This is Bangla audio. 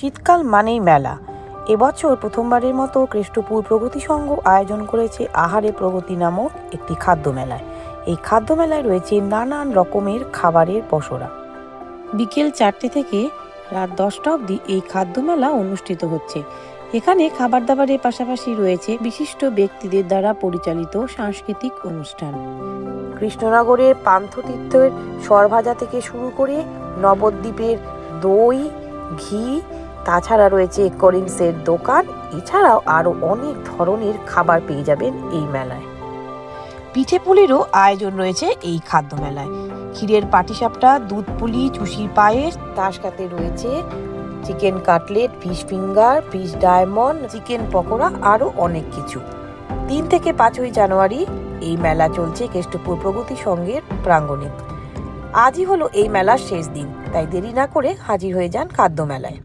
শীতকাল মানেই মেলা। এবছর প্রথমবারের মতো কেষ্টপুর প্রগতি সংঘ আয়োজন করেছে আহারে প্রগতি নামক একটি খাদ্য মেলায়। এই খাদ্য মেলায় রয়েছে নানান রকমের খাবারের পসরা। বিকেল 4টে থেকে রাত 10টা অবধি এই খাদ্য মেলা অনুষ্ঠিত হচ্ছে। এখানে খাবার দাবারের পাশাপাশি রয়েছে বিশিষ্ট ব্যক্তিদের দ্বারা পরিচালিত সাংস্কৃতিক অনুষ্ঠান। কৃষ্ণনগরের পান্থতীর্থের সরভাজা থেকে শুরু করে নবদ্বীপের দই, ঘি, তাছাড়া রয়েছে করিমসের দোকান, এছাড়াও আরও অনেক ধরনের খাবার পেয়ে যাবেন এই মেলায়। পিঠে পুলিরও আয়োজন রয়েছে এই খাদ্য মেলায়। ক্ষীরের পাটিসাপটা, দুধ পুলি, চুষির পায়েস, তার সাথে রয়েছে chicken cutlet, fish finger, fish diamond, chicken pakora, আরও অনেক কিছু। 3 থেকে 5ই জানুয়ারি এই মেলা চলছে কেষ্টপুর প্রগতি সংঘের প্রাঙ্গণে। আজই হলো এই মেলার শেষ দিন, তাই দেরি না করে হাজির হয়ে যান খাদ্য মেলায়।